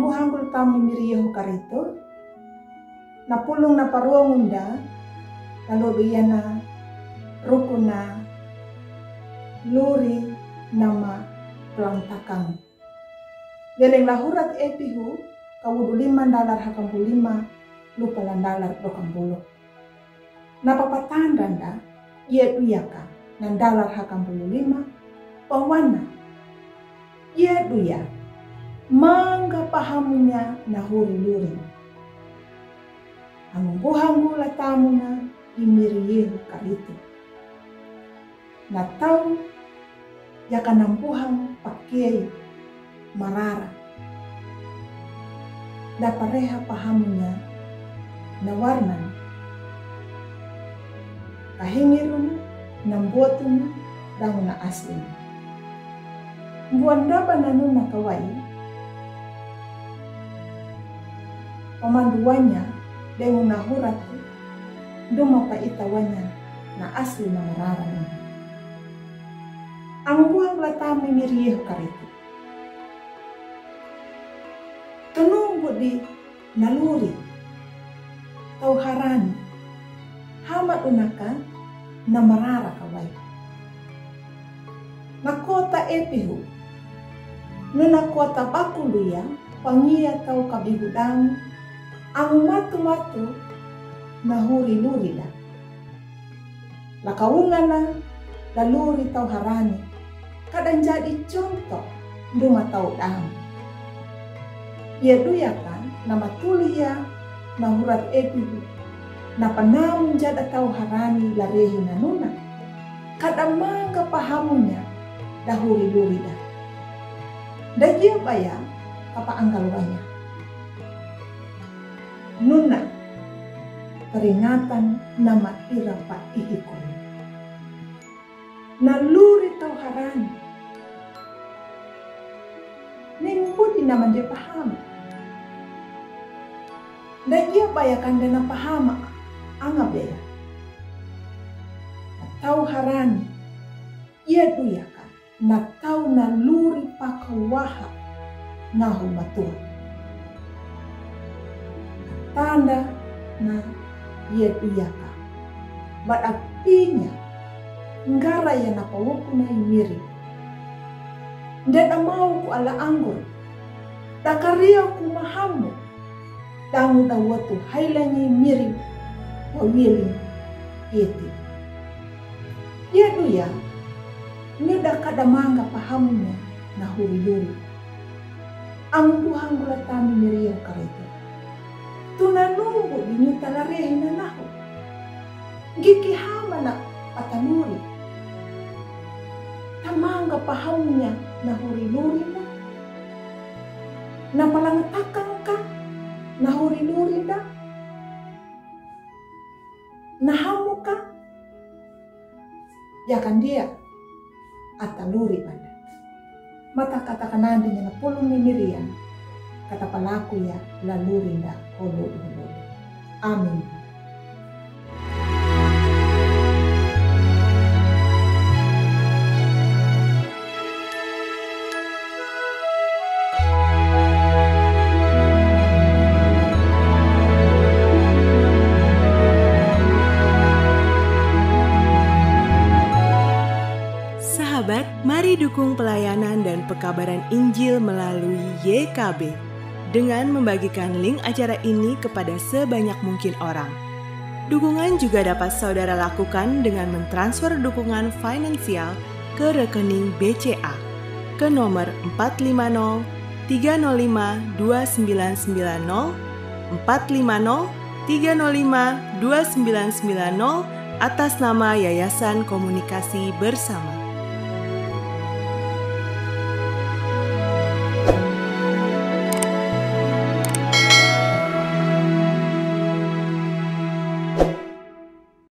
Ambuhan kul tamu miriyo karito. Napulong na paruangunda. Lalu biyana rukuna luri nama pelantakang. Geleng lahurat epihu kawudu $5 lupa $2 Napapatandanda yeduyaka $5 pawana yeduya mangga pahamunya nahuri-luri. Ambuhangu latamuna imiriyehu karito. Natau yaka nampuhang pakiai marara. Dapareha pahamunya na warnan. Kahingirun nambuatun dangu na aslin. Buanda bananu na kawai. Pamanduanya dengu na hurat duma pa itawanya na asli na marara. Ang buhang latami miriyehu karito. Tununggu di naluri tau harani hamat unaka na marara kawai. Nakota epihu nuna kota bakuluya pangia tau kabihudang ang matu-matu nahuri-luri da. Lakaungan na laluri tau harani kadang jadi contoh duma tau daham. Ia duyakan nama tulia na hurat epihu na panam jada tau harani larehi nanuna kadang mangga pahamunya dahuri-luri da. Dajia baya kapa anggalwanya. Nuna peringatan nama irapa ihikon. Naluri tau harani. Ningkudi naman dia paham. Dajia bayakan dana pahama angab ya. Tau harani. Ia duyakan. Na tau naluri pakawaha nahu matua. Tanda na ia duyaka. Bat apinya ngara ya napawuku na imiri. Ndena mau ku ala anggur. Dakaria ku mahamu. Dangu dawatu hailanyi miri wawili yeti. Ia duya nida kadamanga pahamunya na huri-huri. Ang buhang gulatami miriyo karito. Tunanunggu dinyuta larehi na naho. Gikihama na patanuri. Tamanga pahamunya na huri-huri na. Napalangatakang ka na huri-huri na. Nahamu ka. Yakan dia ataluri pada. Mata kata kanan dinya na pulong ni Miriam. Kata palaku ya laluri nda holo. Amin. Sahabat, mari dukung pelayanan dan pekabaran Injil melalui YKB dengan membagikan link acara ini kepada sebanyak mungkin orang. Dukungan juga dapat saudara lakukan dengan mentransfer dukungan finansial ke rekening BCA ke nomor 450 305 2990 450 305 2990 atas nama Yayasan Komunikasi Bersama.